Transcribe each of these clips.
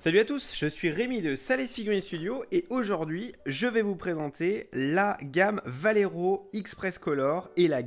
Salut à tous, je suis Rémi de Sales Figurine Studio et aujourd'hui je vais vous présenter la gamme Valero Express Color et la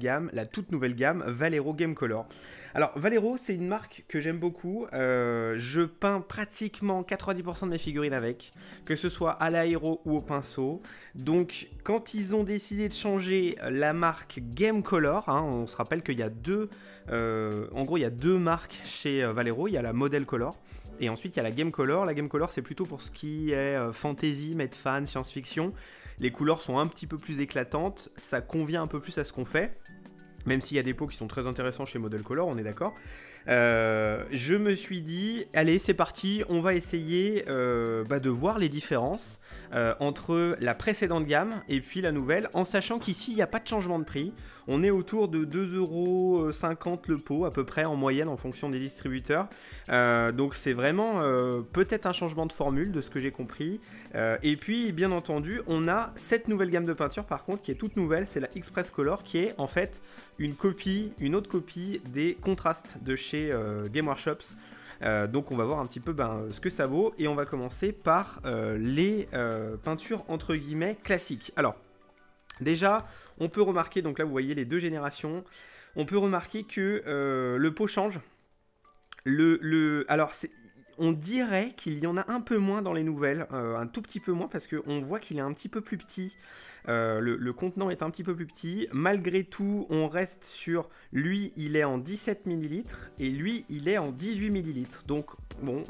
toute nouvelle gamme Valero Game Color. Alors Valero, c'est une marque que j'aime beaucoup, je peins pratiquement 90% de mes figurines avec, que ce soit à l'aéro ou au pinceau. Donc quand ils ont décidé de changer la marque Game Color, on se rappelle qu'il y a il y a deux marques chez Valero, il y a la Model Color. Et ensuite, il y a la Game Color. La Game Color, c'est plutôt pour ce qui est fantasy, Medfan, science-fiction. Les couleurs sont un petit peu plus éclatantes. Ça convient un peu plus à ce qu'on fait. Même s'il y a des pots qui sont très intéressants chez Model Color, on est d'accord. Je me suis dit, allez, c'est parti. On va essayer de voir les différences entre la précédente gamme et puis la nouvelle. En sachant qu'ici, il n'y a pas de changement de prix. On est autour de 2,50 € le pot, à peu près, en moyenne, en fonction des distributeurs. Donc c'est vraiment peut-être un changement de formule, de ce que j'ai compris. Et puis, bien entendu, on a cette nouvelle gamme de peinture, par contre, qui est toute nouvelle. C'est la Express Color, qui est en fait une autre copie des contrastes de chez Game Workshops. Donc on va voir un petit peu ce que ça vaut. Et on va commencer par les peintures, entre guillemets, classiques. Alors, déjà, on peut remarquer, donc là vous voyez les deux générations, on peut remarquer que le pot change. Alors, on dirait qu'il y en a un peu moins dans les nouvelles, un tout petit peu moins, parce qu'on voit qu'il est un petit peu plus petit. Le contenant est un petit peu plus petit. Malgré tout, on reste sur, lui, il est en 17 ml, et lui, il est en 18 ml. Donc, bon,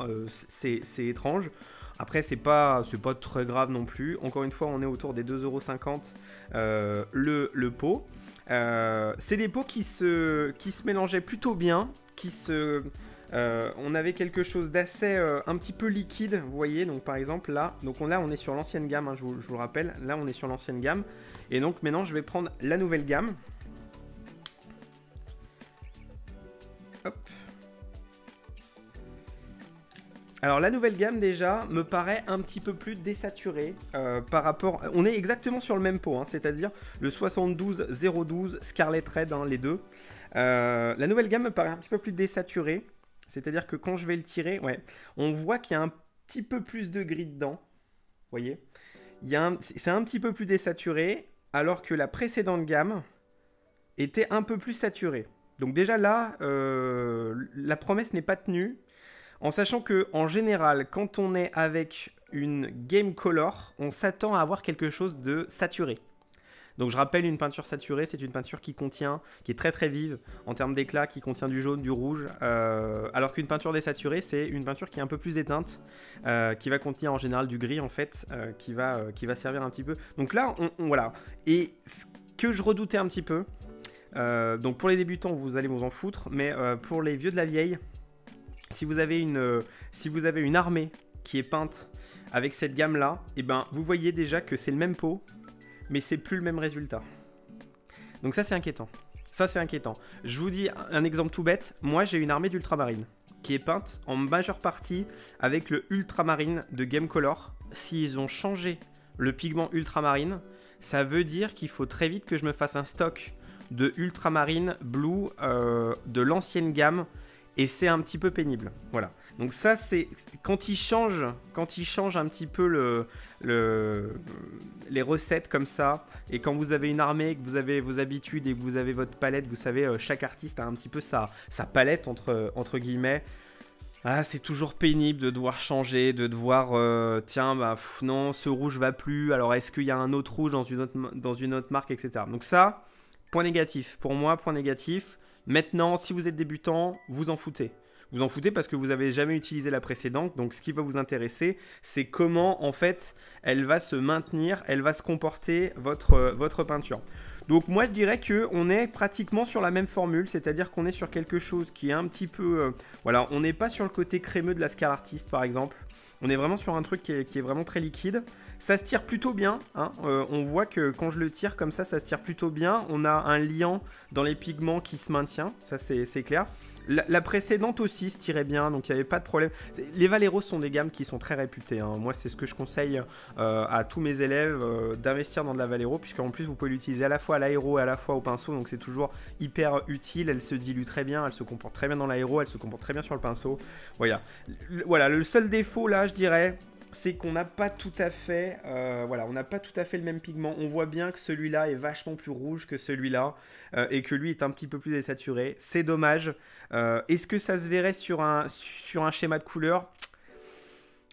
c'est étrange. Après, c'est pas très grave non plus. Encore une fois, on est autour des 2,50 € le pot. C'est des pots qui se mélangeaient plutôt bien, on avait quelque chose d'assez un petit peu liquide, vous voyez, donc par exemple là, on est sur l'ancienne gamme, je vous le rappelle, là on est sur l'ancienne gamme, et donc maintenant je vais prendre la nouvelle gamme. Hop. Alors la nouvelle gamme déjà me paraît un petit peu plus désaturée par rapport... On est exactement sur le même pot, c'est-à-dire le 72-012 Scarlet Red, les deux. La nouvelle gamme me paraît un petit peu plus désaturée. C'est-à-dire que quand je vais le tirer, on voit qu'il y a un petit peu plus de gris dedans. Vous voyez, c'est un petit peu plus désaturé, alors que la précédente gamme était un peu plus saturée. Donc déjà là, la promesse n'est pas tenue. En sachant que en général, quand on est avec une Game Color, on s'attend à avoir quelque chose de saturé. Donc je rappelle, une peinture saturée, c'est une peinture qui est très très vive en termes d'éclat, qui contient du jaune, du rouge, alors qu'une peinture désaturée, c'est une peinture qui est un peu plus éteinte, qui va contenir en général du gris en fait, qui va servir un petit peu. Donc là, voilà. Et ce que je redoutais un petit peu, donc pour les débutants, vous allez vous en foutre, mais pour les vieux de la vieille, si vous avez une armée qui est peinte avec cette gamme là, et vous voyez déjà que c'est le même pot, mais c'est plus le même résultat. Donc ça c'est inquiétant. Je vous dis un exemple tout bête. Moi j'ai une armée d'ultramarine qui est peinte en majeure partie avec le ultramarine de Game Color. S'ils ont changé le pigment ultramarine, ça veut dire qu'il faut très vite que je me fasse un stock de ultramarine blue de l'ancienne gamme. Et c'est un petit peu pénible, voilà. Donc ça, c'est quand ils changent un petit peu les recettes comme ça, et quand vous avez une armée, que vous avez vos habitudes et que vous avez votre palette, vous savez, chaque artiste a un petit peu sa palette entre guillemets. Ah, c'est toujours pénible de devoir changer, de devoir non, ce rouge va plus. Alors est-ce qu'il y a un autre rouge dans une autre marque, etc. Donc ça, point négatif. Pour moi, point négatif. Maintenant, si vous êtes débutant, vous en foutez. Vous en foutez parce que vous n'avez jamais utilisé la précédente. Donc, ce qui va vous intéresser, c'est comment, en fait, elle va se maintenir, elle va se comporter, votre peinture. Donc, moi, je dirais qu'on est pratiquement sur la même formule. C'est-à-dire qu'on est sur quelque chose qui est un petit peu... voilà, on n'est pas sur le côté crémeux de la Scar Artist, par exemple. On est vraiment sur un truc qui est vraiment très liquide. Ça se tire plutôt bien. On voit que quand je le tire comme ça se tire plutôt bien. On a un liant dans les pigments qui se maintient. Ça, c'est clair. La précédente aussi se tirait bien, donc il n'y avait pas de problème. Les Valero sont des gammes qui sont très réputées, hein. Moi, c'est ce que je conseille à tous mes élèves, d'investir dans de la Valero, puisqu'en plus, vous pouvez l'utiliser à la fois à l'aéro et à la fois au pinceau, donc c'est toujours hyper utile. Elle se dilue très bien, elle se comporte très bien dans l'aéro, elle se comporte très bien sur le pinceau. Voilà, le seul défaut, là, je dirais, c'est qu'on n'a pas tout à fait, on n'a pas tout à fait le même pigment. On voit bien que celui-là est vachement plus rouge que celui-là et que lui est un petit peu plus désaturé. C'est dommage. Est-ce que ça se verrait sur un schéma de couleur?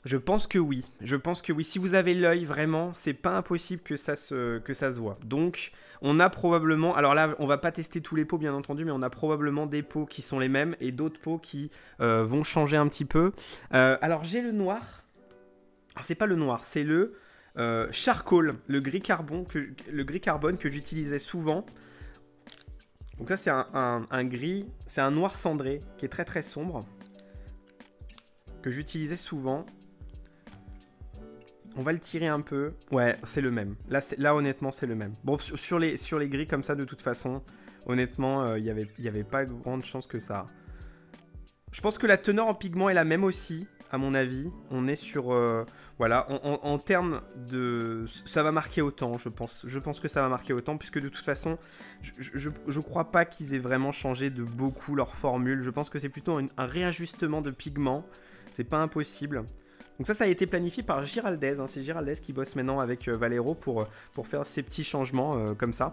Je pense que oui. Je pense que oui. Si vous avez l'œil, vraiment, c'est pas impossible que ça se voit. Donc, on a probablement... Alors là, on va pas tester tous les pots, bien entendu, mais on a probablement des pots qui sont les mêmes et d'autres pots qui vont changer un petit peu. Alors, j'ai le noir. Alors, c'est pas le noir, c'est le charcoal, le gris carbone que j'utilisais souvent. Donc ça, c'est un gris, c'est un noir cendré qui est très très sombre, que j'utilisais souvent. On va le tirer un peu. Ouais, c'est le même. Là honnêtement, c'est le même. Bon, sur les gris comme ça, de toute façon, honnêtement, il y avait pas grande chance que ça... Je pense que la teneur en pigment est la même aussi, à mon avis. On est sur... voilà, en termes de... Ça va marquer autant, je pense. Je pense que ça va marquer autant, puisque de toute façon, je crois pas qu'ils aient vraiment changé de beaucoup leur formule. Je pense que c'est plutôt un réajustement de pigment. C'est pas impossible. Donc ça a été planifié par Giraldez. Hein. C'est Giraldez qui bosse maintenant avec Valero pour faire ces petits changements comme ça.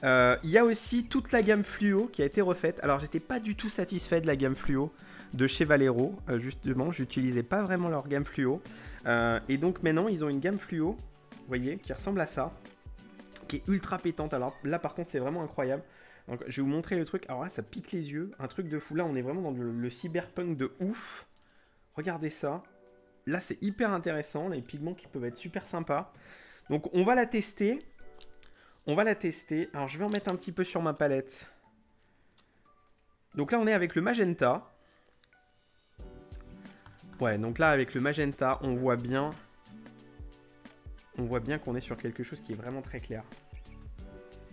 Il y a aussi toute la gamme fluo qui a été refaite. Alors j'étais pas du tout satisfait de la gamme fluo de chez Valero, justement j'utilisais pas vraiment leur gamme fluo, et donc maintenant ils ont une gamme fluo, vous voyez, qui ressemble à ça, qui est ultra pétante. Alors là par contre c'est vraiment incroyable. Donc, je vais vous montrer le truc. Alors là ça pique les yeux, un truc de fou. Là on est vraiment dans le cyberpunk de ouf. Regardez ça. Là c'est hyper intéressant, les pigments qui peuvent être super sympas. Donc on va la tester. Alors je vais en mettre un petit peu sur ma palette. Donc là on est avec le magenta. Ouais, donc là avec le magenta, on voit bien qu'on est sur quelque chose qui est vraiment très clair.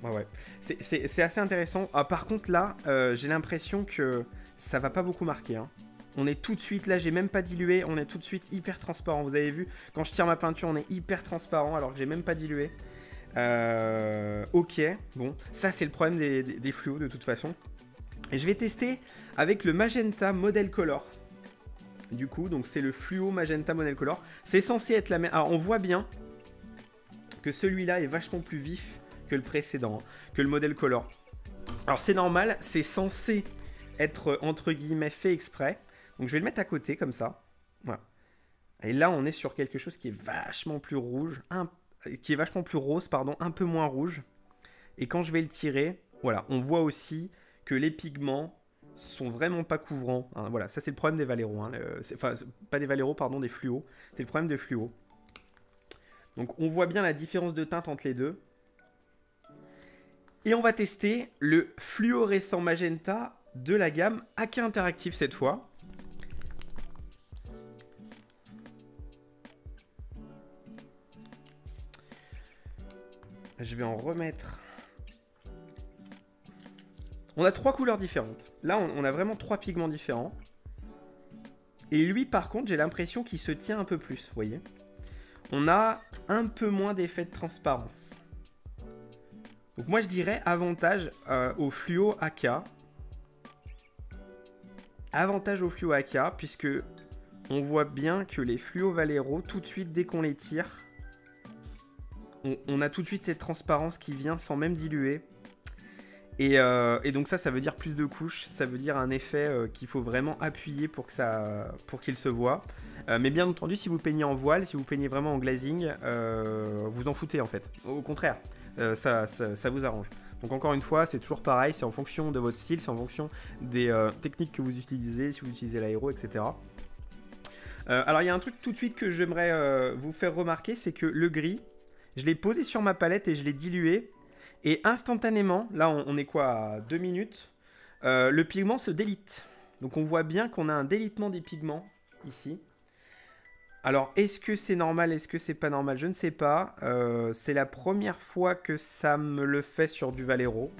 Ouais. C'est assez intéressant. Ah, par contre là, j'ai l'impression que ça va pas beaucoup marquer, hein. On est tout de suite, là j'ai même pas dilué, on est tout de suite hyper transparent. Vous avez vu, quand je tire ma peinture, on est hyper transparent alors que j'ai même pas dilué. Ok, bon, ça c'est le problème des fluos de toute façon. Et je vais tester avec le magenta model color. Du coup, donc c'est le fluo magenta model color. C'est censé être la même. Alors on voit bien que celui-là est vachement plus vif que le précédent, hein, que le model color. Alors c'est normal, c'est censé être entre guillemets fait exprès. Donc je vais le mettre à côté comme ça. Voilà. Et là on est sur quelque chose qui est vachement plus rouge, qui est vachement plus rose, pardon, un peu moins rouge. Et quand je vais le tirer, voilà, on voit aussi que les pigments sont vraiment pas couvrants. Hein, voilà, ça c'est le problème des Valero. Hein, enfin, pas des Valero, pardon, des fluos. C'est le problème des fluos. Donc on voit bien la différence de teinte entre les deux. Et on va tester le fluorescent magenta de la gamme AK Interactive cette fois. Je vais en remettre. On a 3 couleurs différentes. Là, on a vraiment 3 pigments différents. Et lui, par contre, j'ai l'impression qu'il se tient un peu plus, vous voyez. On a un peu moins d'effet de transparence. Donc moi, je dirais avantage au fluo AK. Avantage au fluo AK, puisque on voit bien que les fluos Valero, tout de suite, dès qu'on les tire... On a tout de suite cette transparence qui vient sans même diluer. Et donc ça veut dire plus de couches. Ça veut dire un effet qu'il faut vraiment appuyer pour qu'il se voit. Mais bien entendu, si vous peignez en voile, si vous peignez vraiment en glazing, vous en foutez en fait. Au contraire, ça vous arrange. Donc encore une fois, c'est toujours pareil. C'est en fonction de votre style, c'est en fonction des techniques que vous utilisez, si vous utilisez l'aéro, etc. Alors il y a un truc tout de suite que j'aimerais vous faire remarquer, c'est que le gris, je l'ai posé sur ma palette et je l'ai dilué. Et instantanément, là on est quoi, à 2 minutes, le pigment se délite. Donc on voit bien qu'on a un délitement des pigments ici. Alors est-ce que c'est normal, est-ce que c'est pas normal? Je ne sais pas. C'est la première fois que ça me le fait sur du Valero.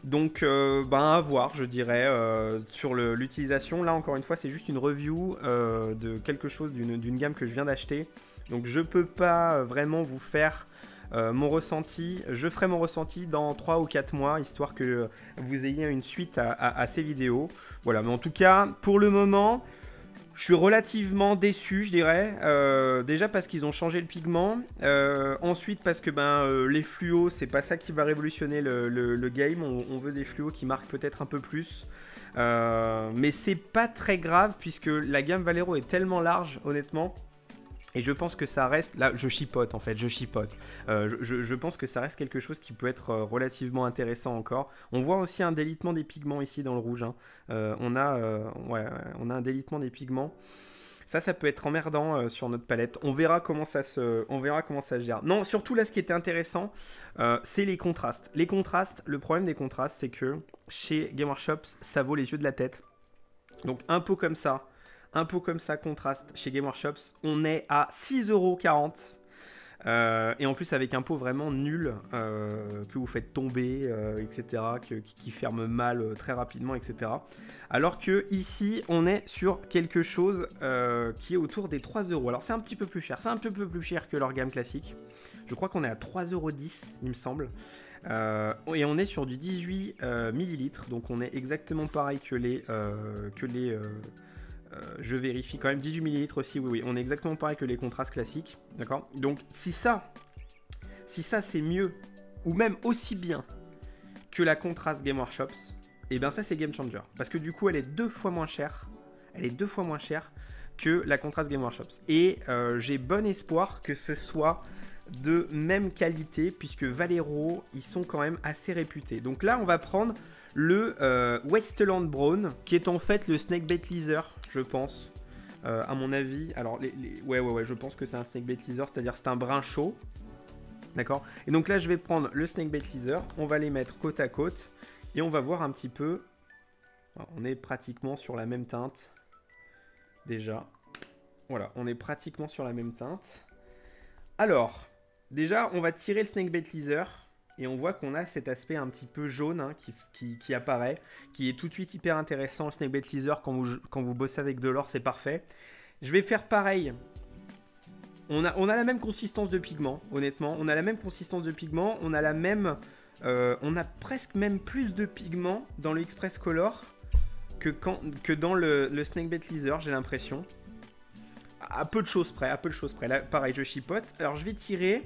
Donc, ben à voir, je dirais, sur l'utilisation. Là, encore une fois, c'est juste une review de quelque chose, d'une gamme que je viens d'acheter. Donc, je peux pas vraiment vous faire mon ressenti. Je ferai mon ressenti dans 3 ou 4 mois, histoire que vous ayez une suite à ces vidéos. Voilà, mais en tout cas, pour le moment... Je suis relativement déçu, je dirais. Déjà parce qu'ils ont changé le pigment. Ensuite parce que les fluos, c'est pas ça qui va révolutionner le game. On veut des fluos qui marquent peut-être un peu plus. Mais c'est pas très grave puisque la gamme Valero est tellement large, honnêtement. Et je pense que ça reste... Là, je chipote en fait, je chipote. Je pense que ça reste quelque chose qui peut être relativement intéressant encore. On voit aussi un délitement des pigments ici dans le rouge. Hein. On a un délitement des pigments. Ça peut être emmerdant sur notre palette. On verra comment ça se gère. Non, surtout là, ce qui était intéressant, c'est les contrastes. Les contrastes, le problème des contrastes, c'est que chez Game Workshop, ça vaut les yeux de la tête. Donc un pot comme ça, contraste chez Game Workshop, on est à 6,40 €. Et en plus avec un pot vraiment nul que vous faites tomber, etc. Qui ferme mal très rapidement, etc. Alors que ici on est sur quelque chose qui est autour des 3 €. Alors c'est un petit peu plus cher, c'est un peu plus cher que leur gamme classique. Je crois qu'on est à 3,10 € il me semble. Et on est sur du 18 millilitres, donc on est exactement pareil que les je vérifie quand même 18 millilitres aussi, oui, on est exactement pareil que les contrastes classiques, d'accord. Donc si ça c'est mieux, ou même aussi bien que la contraste Game Workshops, et bien ça c'est Game Changer, parce que du coup elle est 2 fois moins chère, que la contraste Game Workshops, et j'ai bon espoir que ce soit de même qualité, puisque Valero, ils sont quand même assez réputés. Donc là on va prendre le Wasteland Brown, qui est en fait le Snakebait Leather, je pense, à mon avis. Alors, ouais, je pense que c'est un Snakebait Leather, c'est-à-dire c'est un brun chaud, d'accord. Et donc là, je vais prendre le Snakebait Leather, on va les mettre côte à côte, et on va voir un petit peu. Alors, on est pratiquement sur la même teinte, déjà. Voilà, on est pratiquement sur la même teinte. Alors, déjà, on va tirer le Snakebait Leather. Et on voit qu'on a cet aspect un petit peu jaune hein, qui apparaît, qui est tout de suite hyper intéressant. Le Snakebait Leather, quand vous bossez avec de l'or, c'est parfait. Je vais faire pareil. On a la même consistance de pigment, honnêtement. On a la même consistance de pigment. On a presque même plus de pigment dans le Express Color que dans le Snakebait Leather, j'ai l'impression. À peu de choses près, Là, pareil, je chipote. Alors, je vais tirer...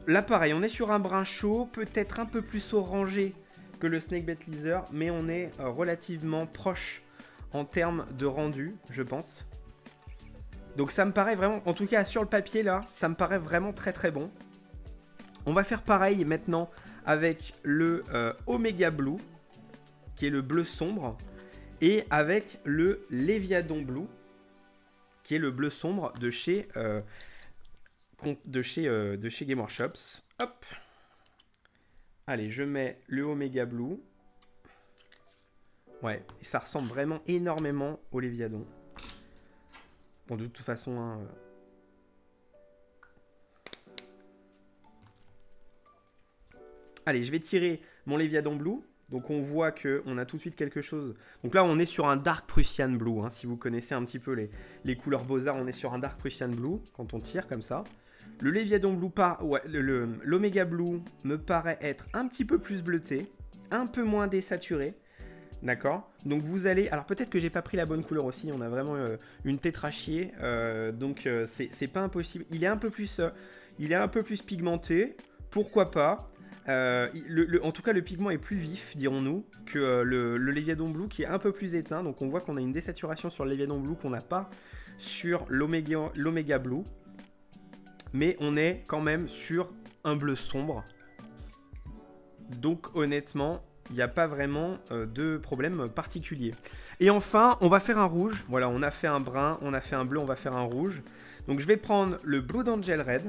Là, pareil, on est sur un brun chaud, peut-être un peu plus orangé que le Snakebait Leather, mais on est relativement proche en termes de rendu, je pense. Donc ça me paraît vraiment, en tout cas sur le papier là, ça me paraît vraiment très très bon. On va faire pareil maintenant avec le Omega Blue, qui est le bleu sombre, et avec le Léviadon Blue, qui est le bleu sombre de chez... de chez Game Workshops. Hop. Allez, je mets le Omega Blue. Ouais, et ça ressemble vraiment énormément au Léviadon. Bon, de toute façon... Hein, Allez, je vais tirer mon Léviadon Blue. Donc on voit qu'on a tout de suite quelque chose. Donc là, on est sur un Dark Prussian Blue. Hein, si vous connaissez un petit peu les couleurs Beaux-Arts, on est sur un Dark Prussian Blue quand on tire comme ça. Le Léviadon Blue, l'Omega Blue me paraît être un petit peu plus bleuté, un peu moins désaturé, d'accord. Donc vous allez, alors peut-être que j'ai pas pris la bonne couleur aussi, on a vraiment une tétrachier, donc c'est pas impossible. Il est un peu plus pigmenté, pourquoi pas. En tout cas, le pigment est plus vif, dirons-nous, que le Léviadon Blue qui est un peu plus éteint. Donc on voit qu'on a une désaturation sur le Léviadon Blue qu'on n'a pas sur l'Omega Blue. Mais on est quand même sur un bleu sombre. Donc honnêtement, il n'y a pas vraiment de problème particulier. Et enfin, on va faire un rouge. Voilà, on a fait un brun, on a fait un bleu, on va faire un rouge. Donc je vais prendre le Blood Angel Red.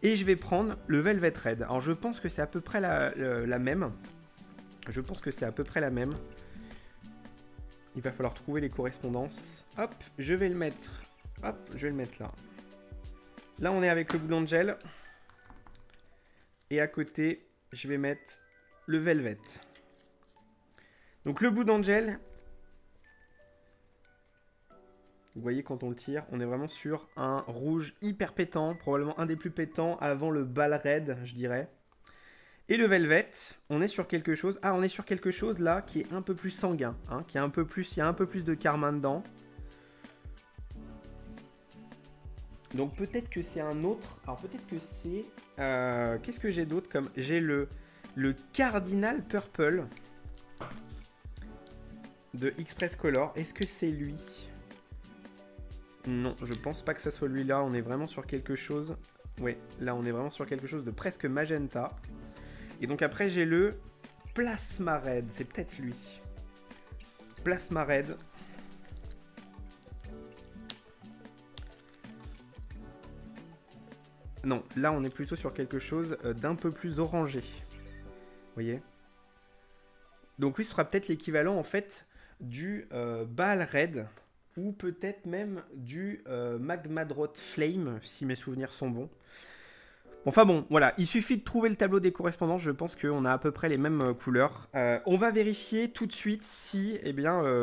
Et je vais prendre le Velvet Red. Alors je pense que c'est à peu près la même. Je pense que c'est à peu près la même. Il va falloir trouver les correspondances. Hop, je vais le mettre. Hop, je vais le mettre là. Là, on est avec le Blue Angel. Et à côté, je vais mettre le Velvet. Donc le Blood Angel, vous voyez quand on le tire, on est vraiment sur un rouge hyper pétant, probablement un des plus pétants avant le Ball Red, je dirais. Et le Velvet, on est sur quelque chose, on est sur quelque chose là qui est un peu plus sanguin, hein, qui est un peu plus, il y a un peu plus de carmin dedans. Donc peut-être que c'est un autre, alors peut-être que c'est, qu'est-ce que j'ai d'autre comme, j'ai le Cardinal Purple de Express Color, est-ce que c'est lui? Non, je pense pas que ça soit lui là, on est vraiment sur quelque chose, ouais, là on est vraiment sur quelque chose de presque magenta. Et donc après j'ai le Plasma Red, c'est peut-être lui. Plasma Red. Non, là on est plutôt sur quelque chose d'un peu plus orangé. Vous voyez? Donc lui ce sera peut-être l'équivalent en fait du Ball Red ou peut-être même du Magmadrot Flame si mes souvenirs sont bons. Enfin bon, voilà, il suffit de trouver le tableau des correspondances, je pense qu'on a à peu près les mêmes couleurs. On va vérifier tout de suite si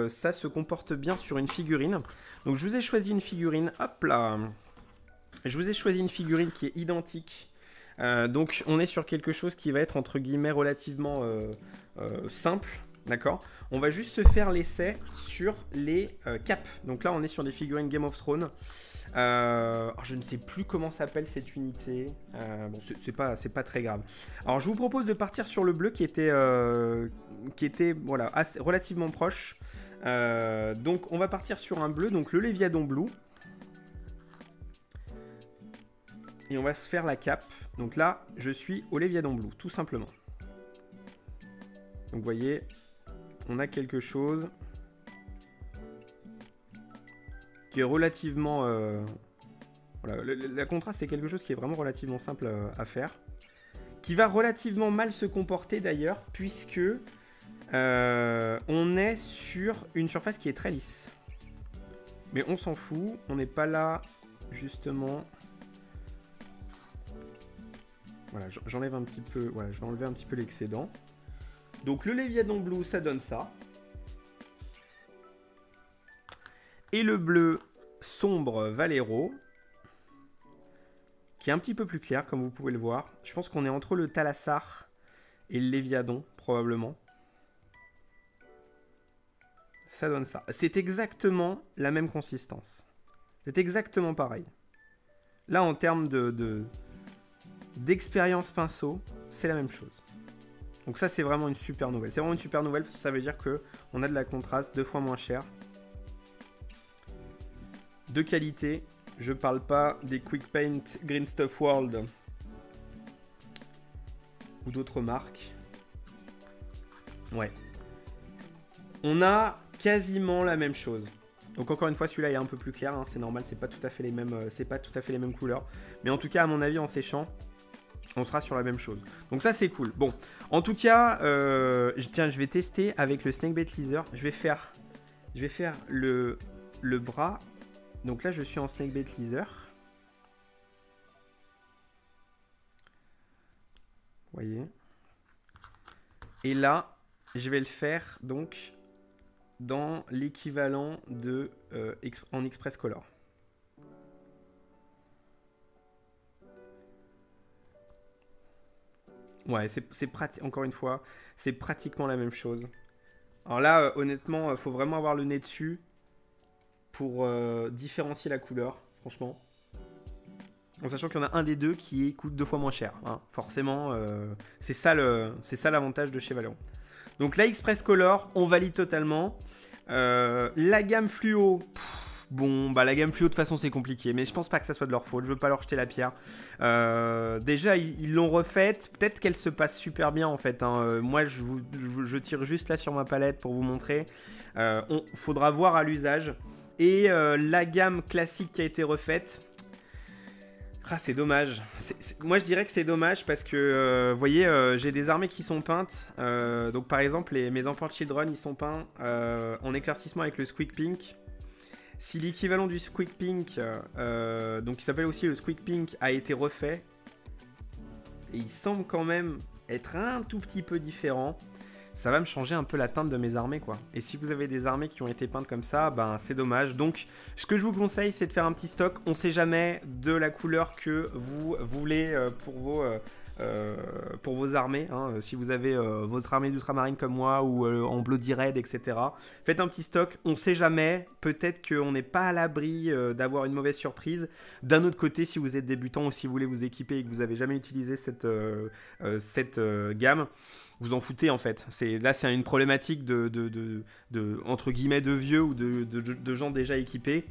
ça se comporte bien sur une figurine. Donc je vous ai choisi une figurine, hop là. Je vous ai choisi une figurine qui est identique. Donc on est sur quelque chose qui va être entre guillemets relativement simple, d'accord? On va juste se faire l'essai sur les caps. Donc là on est sur des figurines Game of Thrones. Je ne sais plus comment s'appelle cette unité. Bon, c'est pas très grave. Alors, je vous propose de partir sur le bleu qui était voilà, relativement proche. Donc, on va partir sur un bleu, donc le Léviadon Blue. Et on va se faire la cape. Donc là, je suis au Léviadon Blue, tout simplement. Donc, vous voyez, on a quelque chose qui est relativement... voilà, la contraste, c'est quelque chose qui est vraiment relativement simple à faire. Qui va relativement mal se comporter d'ailleurs, puisque on est sur une surface qui est très lisse. Mais on s'en fout, on n'est pas là, justement... Voilà, j'enlève un petit peu... Voilà, je vais enlever un petit peu l'excédent. Donc le Léviadon Blue, ça donne ça. Et le bleu sombre Valero, qui est un petit peu plus clair, comme vous pouvez le voir. Je pense qu'on est entre le Thalassar et le Léviadon, probablement. Ça donne ça. C'est exactement la même consistance. C'est exactement pareil. Là, en termes d'expérience pinceau, c'est la même chose. Donc ça, c'est vraiment une super nouvelle. C'est vraiment une super nouvelle parce que ça veut dire qu'on a de la contraste 2 fois moins cher. De qualité, je parle pas des Quick Paint Green Stuff World ou d'autres marques. Ouais. On a quasiment la même chose. Donc encore une fois, celui-là est un peu plus clair, hein, c'est normal, c'est pas tout à fait les mêmes couleurs. Mais en tout cas, à mon avis, en séchant, on sera sur la même chose. Donc ça, c'est cool. Bon, en tout cas, tiens, je vais tester avec le Snakebait Laser. Je vais faire le bras. Donc là, je suis en Snakebait Laser. Vous voyez. Et là, je vais le faire donc dans l'équivalent de en Express Color. Ouais, c'est pratique. Encore une fois, c'est pratiquement la même chose. Alors là, honnêtement, il faut vraiment avoir le nez dessus pour différencier la couleur, franchement. En sachant qu'il y en a un des deux qui coûte 2 fois moins cher. Hein. Forcément, c'est ça l'avantage de chez Valero. Donc la Express Color, on valide totalement. La gamme fluo, bon, bah la gamme fluo de toute façon c'est compliqué, mais je pense pas que ça soit de leur faute, je veux pas leur jeter la pierre. Déjà ils l'ont refaite, peut-être qu'elle se passe super bien en fait. Hein. Moi je tire juste là sur ma palette pour vous montrer. Faudra voir à l'usage. Et la gamme classique qui a été refaite, c'est dommage. Moi je dirais que c'est dommage parce que vous voyez, j'ai des armées qui sont peintes. Donc par exemple mes Emperor Children ils sont peints en éclaircissement avec le Squeak Pink. Si l'équivalent du Squeak Pink, donc qui s'appelle aussi le Squeak Pink, a été refait, et il semble quand même être un tout petit peu différent, ça va me changer un peu la teinte de mes armées, quoi. Et si vous avez des armées qui ont été peintes comme ça, ben c'est dommage. Donc ce que je vous conseille, c'est de faire un petit stock. On sait jamais de la couleur que vous voulez pour vos armées, hein. Si vous avez votre armée d'ultramarine comme moi ou en Bloody Red, etc. Faites un petit stock, on sait jamais, peut-être qu'on n'est pas à l'abri d'avoir une mauvaise surprise. D'un autre côté, si vous êtes débutant ou si vous voulez vous équiper et que vous n'avez jamais utilisé cette gamme, vous en foutez en fait. Là c'est une problématique entre guillemets de vieux ou de gens déjà équipés.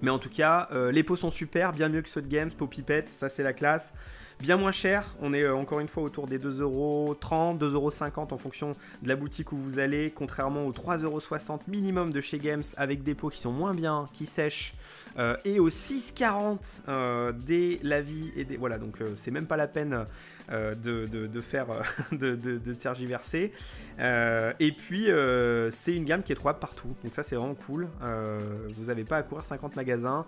Mais en tout cas, les pots sont super, bien mieux que ceux de Games, pot pipette, ça c'est la classe. Bien moins cher, on est encore une fois autour des 2,30€, 2,50€ en fonction de la boutique où vous allez, contrairement aux 3,60€ minimum de chez Games avec des pots qui sont moins bien, qui sèchent, et aux 6,40€ des Lavis et des... Voilà, donc c'est même pas la peine de faire de tergiverser. Et puis c'est une gamme qui est trouvable partout, donc ça c'est vraiment cool. Vous n'avez pas à courir 50 magasins,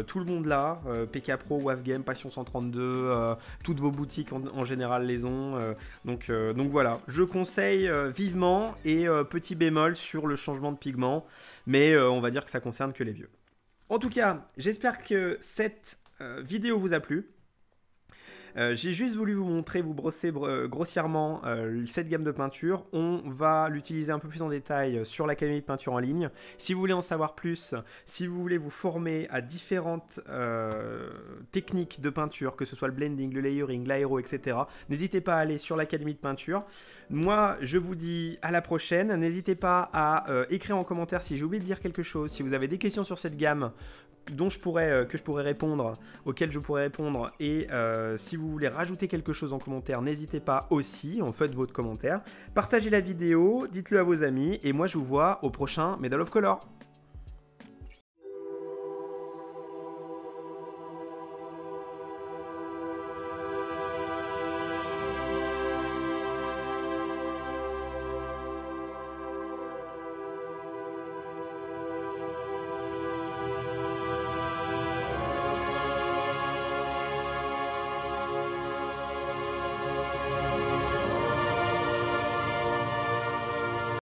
tout le monde là, PK Pro, WAF Game, Passion 132, toutes vos boutiques en général les ont. Donc voilà, je conseille vivement. Et petit bémol sur le changement de pigment, mais on va dire que ça concerne que les vieux. En tout cas, j'espère que cette vidéo vous a plu. J'ai juste voulu vous montrer, vous brosser grossièrement cette gamme de peinture. On va l'utiliser un peu plus en détail sur l'Académie de peinture en ligne. Si vous voulez en savoir plus, si vous voulez vous former à différentes techniques de peinture, que ce soit le blending, le layering, l'aéro, etc., n'hésitez pas à aller sur l'Académie de peinture. Moi, je vous dis à la prochaine. N'hésitez pas à écrire en commentaire si j'ai oublié de dire quelque chose, si vous avez des questions sur cette gamme que je pourrais répondre, auxquelles je pourrais répondre, et si vous voulez rajouter quelque chose en commentaire, n'hésitez pas aussi, faites votre commentaire, partagez la vidéo, dites-le à vos amis, et moi je vous vois au prochain Medal of Color.